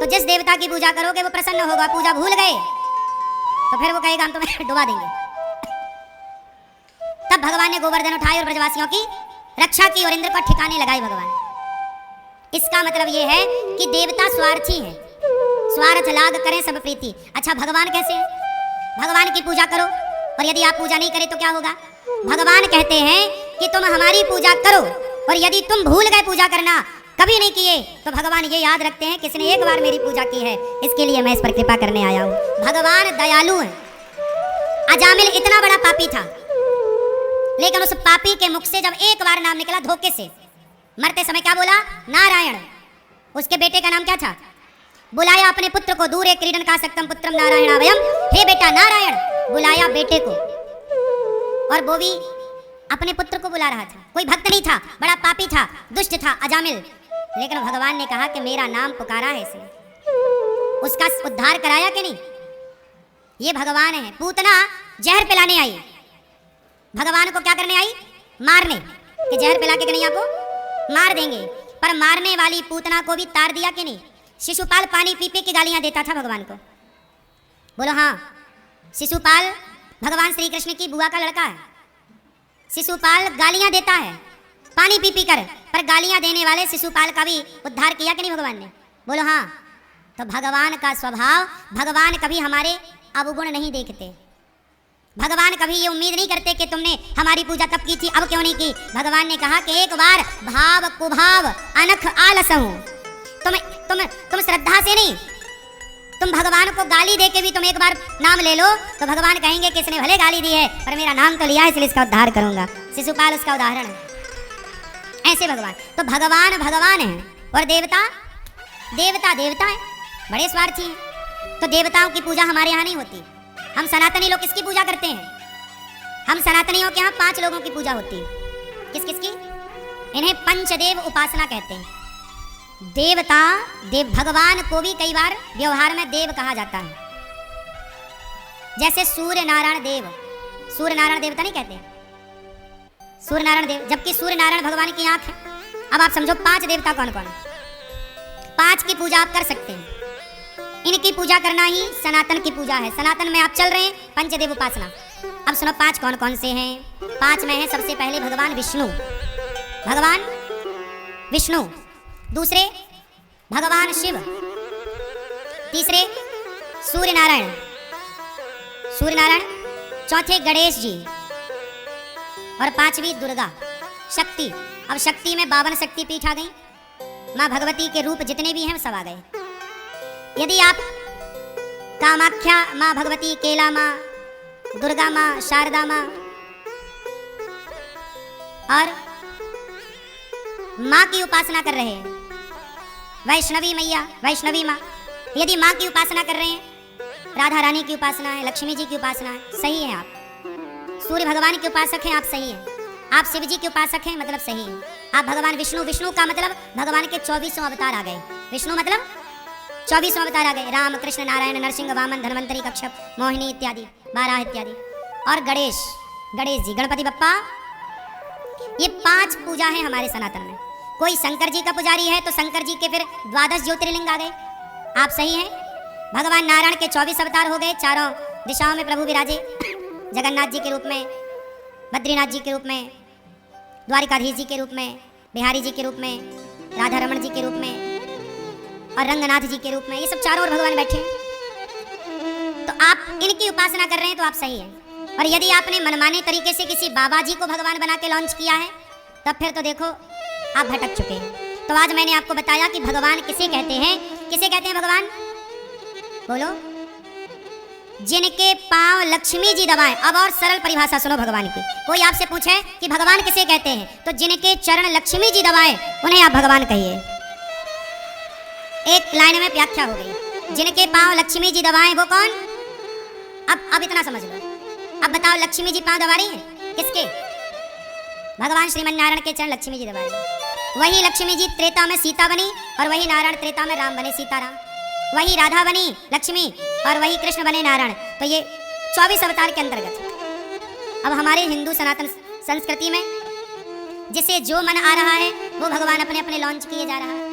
जिस देवता की पूजा करोगे वो प्रसन्न होगा। पूजा भूल गए तो फिर वो कहेगा हम तुम्हें डुबा देंगे। तब भगवान ने गोवर्धन उठाए और ब्रजवासियों की रक्षा की और इंद्र को ठिकाने लगाए भगवान। इसका मतलब ये है कि देवता स्वार्थी है, स्वार्थ लाग करें सब प्रीति। अच्छा भगवान कैसे हैं? भगवान की पूजा करो और यदि आप पूजा नहीं करें तो क्या होगा? भगवान कहते हैं कि तुम हमारी पूजा करो और यदि तुम भूल गए पूजा करना, कभी नहीं किए, तो भगवान ये याद रखते हैं किसने एक बार मेरी पूजा की है, इसके लिए मैं इस पर कृपा करने आया हूं। भगवान दयालु हैं। अजामिल इतना बड़ा पापी था, लेकिन उस पापी के मुख से जब एक बार नाम निकला धोखे से, मरते समय क्या बोला? नारायण। उसके बेटे का नाम क्या था? बुलाया अपने पुत्र को, दूरे क्रीडन का सक्तम पुत्रम नारायणावयम, हे बेटा नारायण, बुलाया बेटे को। और वो भी अपने पुत्र को बुला रहा था। कोई भक्त नहीं था, बड़ा पापी था, दुष्ट था अजामिल, लेकिन भगवान ने कहा कि मेरा नाम पुकारा है इसने, उसका उद्धार कराया कि नहीं? ये भगवान है। पूतना जहर पिलाने आई, भगवान को क्या करने आई? मारने, कि जहर पिला के कन्हैया को मार देंगे। पर मारने वाली पूतना को भी तार दिया कि नहीं? शिशुपाल पानी पी पी की गालियां देता था भगवान को। बोलो हाँ, शिशुपाल भगवान श्री कृष्ण की बुआ का लड़का है। शिशुपाल गालियां देता है पानी पी पी कर, पर गालियां देने वाले शिशुपाल का भी उद्धार किया कि नहीं भगवान ने? बोलो हाँ। तो भगवान का स्वभाव, भगवान कभी हमारे अवगुण नहीं देखते। भगवान कभी ये उम्मीद नहीं करते कि तुमने हमारी पूजा तब की थी, अब क्यों नहीं की। भगवान ने कहा कि एक बार भाव कुभाव अनख आलस हूं, तुम श्रद्धा से नहीं, तुम भगवान को गाली दे के भी तुम एक बार नाम ले लो तो भगवान कहेंगे कि इसने भले गाली दी है पर मेरा नाम तो लिया है इसलिए इसका उद्धार करूंगा। शिशुपाल उसका उदाहरण है। ऐसे भगवान, तो भगवान भगवान है और देवता देवता देवता है, बड़े स्वार्थी हैं। तो देवताओं की पूजा हमारे यहाँ नहीं होती। हम सनातनी लोग किसकी पूजा करते हैं? हम सनातनियों के यहाँ 5 लोगों की पूजा होती है। किस किस की? इन्हें पंचदेव उपासना कहते हैं। देवता देव, भगवान को भी कई बार व्यवहार में देव कहा जाता है। जैसे सूर्य नारायण देव, सूर्य नारायण देवता नहीं कहते, सूर्य नारायण देव, जबकि सूर्य नारायण भगवान की आंख है। अब आप समझो 5 देवता कौन कौन है? 5 की पूजा आप कर सकते हैं। इनकी पूजा करना ही सनातन की पूजा है। सनातन में आप चल रहे हैं पंचदेव उपासना। अब सुनो 5 कौन कौन से हैं। 5 में है सबसे पहले भगवान विष्णु, भगवान विष्णु। दूसरे भगवान शिव, तीसरे सूर्य नारायण, सूर्य नारायण, चौथे गणेश जी और 5वीं दुर्गा शक्ति। अब शक्ति में 52 शक्ति पीठ आ गई, माँ भगवती के रूप जितने भी हैं सब आ गए। यदि आप कामाख्या माँ भगवती, केला माँ, दुर्गा माँ, शारदा माँ और माँ की उपासना कर रहे हैं, वैष्णवी मैया, वैष्णवी माँ, यदि माँ की उपासना कर रहे हैं, राधा रानी की उपासना है, लक्ष्मी जी की उपासना है, सही है आप। सूर्य भगवान के उपासक हैं आप, सही है। आप शिव जी के उपासक हैं, मतलब सही है। आप भगवान विष्णु, विष्णु का मतलब भगवान के 24 अवतार आ गए। विष्णु मतलब 24 अवतार आ गए, राम कृष्ण नारायण नरसिंह वामन धन्वंतरी कच्छप मोहिनी इत्यादि, 12 इत्यादि। और गणेश, गणेश जी, गणपति बप्पा, ये 5 पूजा है हमारे सनातन में। कोई शंकर जी का पुजारी है तो शंकर जी के फिर 12 ज्योतिर्लिंग आ गए, आप सही हैं। भगवान नारायण के 24 अवतार हो गए, चारों दिशाओं में प्रभु विराजे, जगन्नाथ जी के रूप में, बद्रीनाथ जी के रूप में, द्वारिकाधीश जी के रूप में, बिहारी जी के रूप में, राधा रमन जी के रूप में और रंगनाथ जी के रूप में, ये सब चारों ओर भगवान बैठे हैं। तो आप इनकी उपासना कर रहे हैं तो आप सही हैं। और यदि आपने मनमाने तरीके से किसी बाबा जी को भगवान बना के लॉन्च किया है तब फिर तो देखो आप भटक चुके हैं। तो आज मैंने आपको बताया कि भगवान किसे कहते हैं, किसे कहते हैं भगवान? बोलो। जिनके पांव लक्ष्मी जी दबाएं। अब और सरल परिभाषा सुनो भगवान की। कोई आपसे पूछे कि भगवान किसे कहते हैं, तो जिनके चरण लक्ष्मी जी दबाएं उन्हें आप भगवान कहिए। एक लाइन में व्याख्या हो गई। जिनके पांव लक्ष्मी जी दबाएं वो कौन? अब इतना समझ लो। अब बताओ, लक्ष्मी जी पांव दबा रही हैं किसके? भगवान श्रीमन नारायण के चरण लक्ष्मी जी दबा रही हैं। वही लक्ष्मी जी त्रेता में सीता बनी और वही नारायण त्रेता में राम बने, सीताराम। वही राधा बनी लक्ष्मी और वही कृष्ण बने नारायण। तो ये 24 अवतार के अंतर्गत। अब हमारे हिंदू सनातन संस्कृति में जिसे जो मन आ रहा है वो भगवान अपने अपने लॉन्च किए जा रहा है।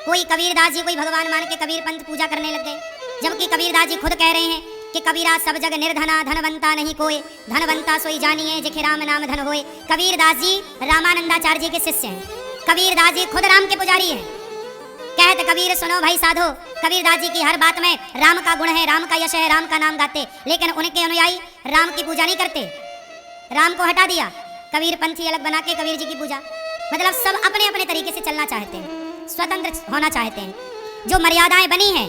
कोई कबीरदास जी कोई भगवान मान के कबीर पंथ पूजा करने लग गए, जबकि कबीरदास जी खुद कह रहे हैं कि कबीरा सब जग निर्धना धनवंता नहीं कोई, धनवंता सोई जानिए जेखे राम नाम धन होए। कबीरदास जी रामानंदाचार्य जी के शिष्य हैं। कबीरदास जी खुद राम के पुजारी हैं। कहते कबीर सुनो भाई साधो, कबीरदास जी की हर बात में राम का गुण है, राम का यश है, राम का नाम गाते, लेकिन उनके अनुयायी राम की पूजा नहीं करते, राम को हटा दिया, कबीर पंथी अलग बना के कबीर जी की पूजा। मतलब सब अपने अपने तरीके से चलना चाहते हैं, स्वतंत्र होना चाहते हैं। जो मर्यादाएं बनी हैं,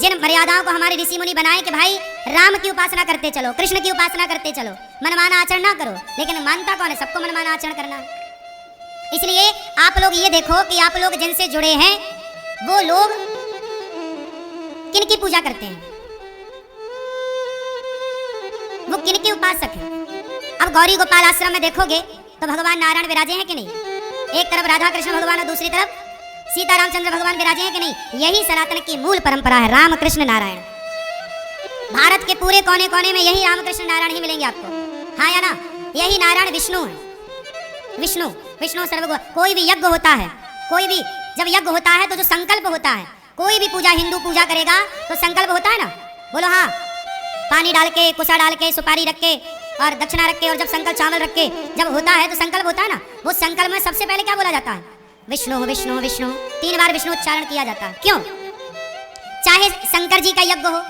जिन मर्यादाओं को हमारे ऋषि मुनि बनाए कि भाई राम की उपासना करते चलो, कृष्ण की उपासना करते चलो, मनमाना आचरण ना करो, लेकिन मानता कौन है? सबको मनमाना आचरण करना है। इसलिए आप लोग ये देखो कि आप लोग जिनसे जुड़े हैं वो लोग किन की पूजा करते हैं, वो किन के उपासक हैं। अब गौरी गोपाल आश्रम में देखोगे तो भगवान नारायण विराजे हैं कि नहीं? एक तरफ राधा कृष्ण भगवान और दूसरी तरफ सीता रामचंद्र भगवान विराजे हैं कि नहीं? यही सनातन की मूल परंपरा है, राम कृष्ण नारायण। भारत के पूरे कोने कोने में यही राम कृष्ण नारायण ही मिलेंगे आपको, हाँ या ना? यही नारायण विष्णु है, विष्णु विष्णु सर्वगुण। कोई भी यज्ञ होता है, कोई भी जब यज्ञ होता है तो जो संकल्प होता है, कोई भी पूजा हिंदू पूजा करेगा तो संकल्प होता है ना, बोलो हाँ। पानी डाल के, कुसा डाल के, सुपारी रख के और दक्षिणा रख के और जब संकल्प चावल रख के जब होता है तो संकल्प होता है ना। वो संकल्प में सबसे पहले क्या बोला जाता है? विष्णु विष्णु विष्णु, 3 बार विष्णु उच्चारण किया जाता है। क्यों? चाहे शंकर जी का यज्ञ हो,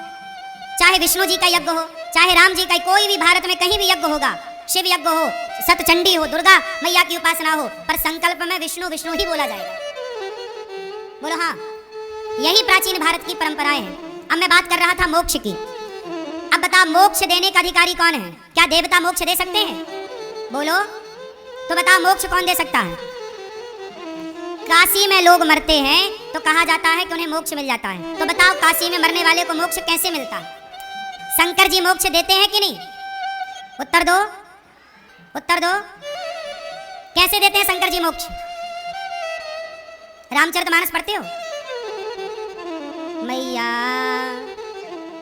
चाहे विष्णु जी का यज्ञ हो, चाहे राम जी का, कोई भी भारत में कहीं भी यज्ञ होगा, शिव यज्ञ हो, सतचंडी हो, दुर्गा मैया की उपासना हो, पर संकल्प में विष्णु विष्णु ही बोला जाएगा, बोलो हाँ। यही प्राचीन भारत की परंपराएं हैं। अब मैं बात कर रहा था मोक्ष की। अब बता, मोक्ष देने का अधिकारी कौन है? क्या देवता मोक्ष दे सकते हैं? बोलो तो बताओ, मोक्ष कौन दे सकता है? काशी में लोग मरते हैं तो कहा जाता है कि उन्हें मोक्ष मिल जाता है, तो बताओ काशी में मरने वाले को मोक्ष कैसे मिलता है? शंकर जी मोक्ष देते हैं कि नहीं? उत्तर दो, उत्तर दो। कैसे देते हैं शंकर जी मोक्ष? रामचरितमानस पढ़ते हो? मैया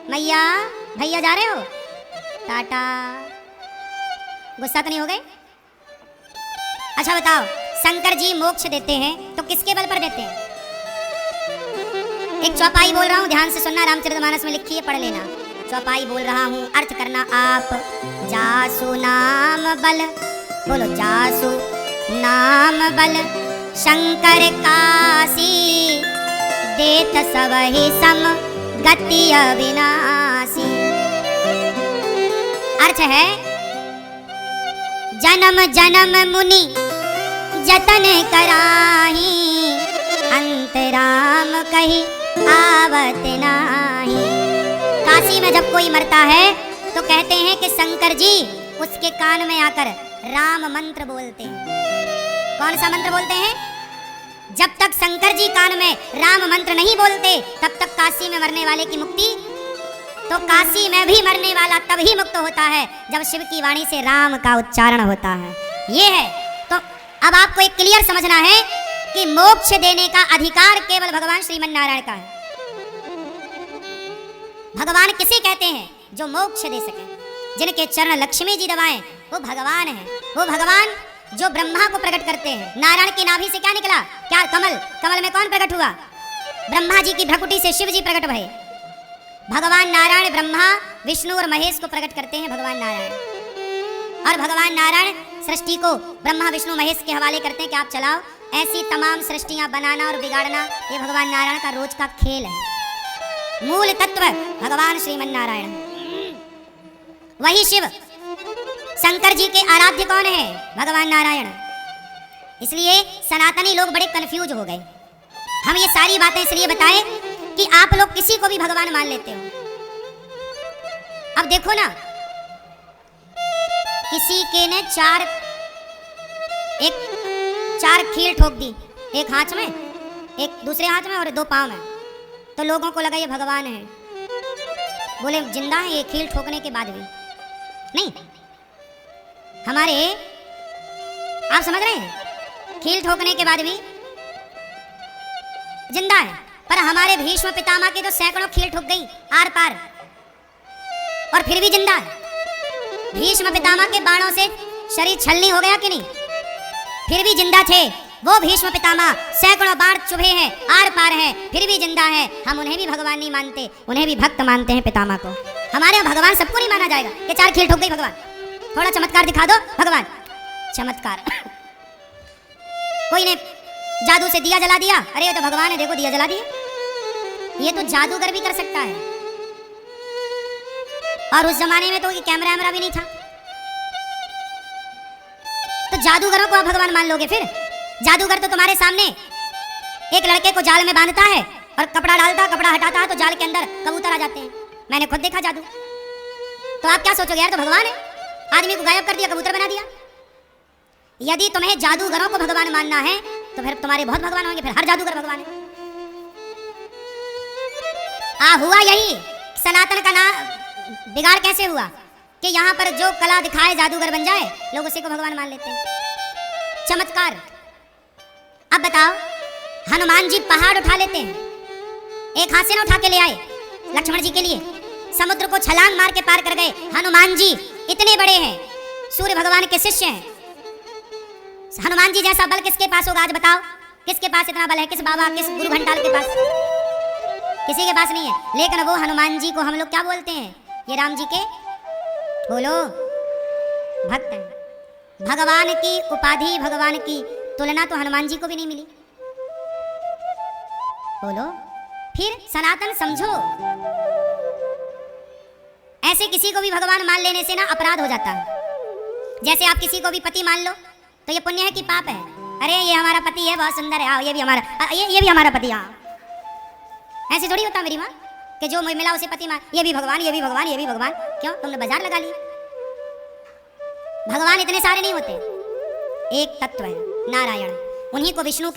मैया भैया जा रहे हो, टाटा, गुस्सा तो नहीं हो गए? अच्छा बताओ, शंकर जी मोक्ष देते हैं तो किसके बल पर देते हैं? एक चौपाई बोल रहा हूं, ध्यान से सुनना, रामचरितमानस में लिखी है, पढ़ लेना। चौपाई बोल रहा हूं, अर्थ करना आप। जासु नाम बल, बोलो जासु नाम बल, शंकर काशी, देत सबहि सम गति अविनाशी। अर्थ है, जन्म जन्म मुनि जतन कराही, अंतराम कही आवत नाही। काशी में जब कोई मरता है तो कहते हैं कि शंकर जी उसके कान में आकर राम मंत्र बोलते हैं। कौन सा मंत्र बोलते हैं? जब तक शंकर जी कान में राम मंत्र नहीं बोलते तब तक काशी में मरने वाले की मुक्ति, तो काशी में भी मरने वाला तभी मुक्त होता है जब शिव की वाणी से राम का उच्चारण होता है। ये है। तो अब आपको एक क्लियर समझना है कि मोक्ष देने का अधिकार केवल भगवान श्रीमन नारायण का है। भगवान किसे कहते हैं? जो मोक्ष दे सके, जिनके चरण लक्ष्मी जी दबाएं, वो भगवान है। वो भगवान जो ब्रह्मा को प्रकट करते हैं। नारायण की नाभि से क्या निकला? क्या? कमल। कमल में कौन प्रकट हुआ? ब्रह्मा जी की भ्रकुटी से शिव जी प्रकट भये। भगवान नारायण ब्रह्मा, विष्णु और महेश को प्रकट करते हैं भगवान नारायण। और भगवान नारायण सृष्टि को ब्रह्मा विष्णु महेश के हवाले करते हैं कि आप चलाओ। ऐसी तमाम सृष्टियां बनाना और बिगाड़ना ये भगवान नारायण का रोज का खेल है। मूल तत्व भगवान श्रीमन नारायण। वही शिव शंकर जी के आराध्य कौन है? भगवान नारायण। इसलिए सनातनी लोग बड़े कंफ्यूज हो गए। हम ये सारी बातें इसलिए बताएं कि आप लोग किसी को भी भगवान मान लेते हो। अब देखो ना, किसी के ने चार खील ठोक दी, एक हाथ में, एक दूसरे हाथ में और 2 पांव में, तो लोगों को लगा ये भगवान है। बोले जिंदा है ये खील ठोकने के बाद भी? नहीं, हमारे, आप समझ रहे हैं, खील ठोकने के बाद भी जिंदा है। पर हमारे भीष्म पितामह के तो सैकड़ों खील ठोक गई आर पार, और फिर भी जिंदा है। भीष्म पितामह के बाणों से शरीर छलनी हो गया कि नहीं? फिर भी जिंदा थे। वो भीष्म पितामह सैकड़ों बार चुभे हैं, आर पार हैं, फिर भी जिंदा है। हम उन्हें भी भगवान नहीं मानते, उन्हें भी भक्त मानते हैं पितामह को। हमारे यहाँ भगवान सबको नहीं माना जाएगा। ये 4 खेल ठोक गई भगवान, थोड़ा चमत्कार दिखा दो भगवान। चमत्कार कोई ने जादू से दिया जला दिया, अरे ये तो भगवान है, देखो दिया जला दिया। ये तो जादूगर भी कर सकता है। और उस जमाने में तो ये कैमरा वैमरा भी नहीं था, तो जादूगरों को आप भगवान मान लोगे? फिर जादूगर तो तुम्हारे सामने एक लड़के को जाल में बांधता है और कपड़ा डालता, कपड़ा हटाता है तो जाल के अंदर कबूतर आ जाते हैं। मैंने खुद देखा जादू। तो आप क्या सोचोगे, यार तो भगवान है, आदमी को गायब कर दिया, कबूतर बना दिया। यदि तुम्हें जादूगरों को भगवान मानना है तो फिर तुम्हारे बहुत भगवान होंगे, फिर हर जादूगर भगवान है। हुआ यही सनातन का नाम बिगाड़ कैसे हुआ कि यहाँ पर जो कला दिखाए जादूगर बन जाए, लोग उसी को भगवान मान लेते हैं। चमत्कार। अब बताओ, हनुमान जी पहाड़ उठा लेते हैं, एक हाथ से ना उठा के ले आए लक्ष्मण जी के लिए, समुद्र को छलांग मार के पार कर गए। हनुमान जी इतने बड़े हैं, सूर्य भगवान के शिष्य हैं। हनुमान जी जैसा बल किसके पास होगा? आज बताओ, किसके पास इतना बल है? किस बाबा, किस गुरु घंटाल के पास? किसी के पास नहीं है। लेकिन वो हनुमान जी को हम लोग क्या बोलते हैं? ये राम जी के बोलो भक्त हैं। भगवान की उपाधि, भगवान की तुलना तो हनुमान जी को भी नहीं मिली। बोलो फिर सनातन समझो। ऐसे किसी को भी भगवान मान लेने से ना अपराध हो जाता है। जैसे आप किसी को भी पति मान लो तो ये पुण्य है कि पाप है? अरे ये हमारा पति है, बहुत सुंदर है, ये भी हमारा, ये भी हमारा पति। हाँ, ऐसे थोड़ी होता मेरी माँ कि जो मिला उसे पति मान, ये भी भगवान, ये भी भगवान, ये भी भगवान। क्यों? तुमने बाजार लगा लिया। भगवान इतने सारे नहीं होते, एक तत्व है नारायण, उन्हीं को विष्णु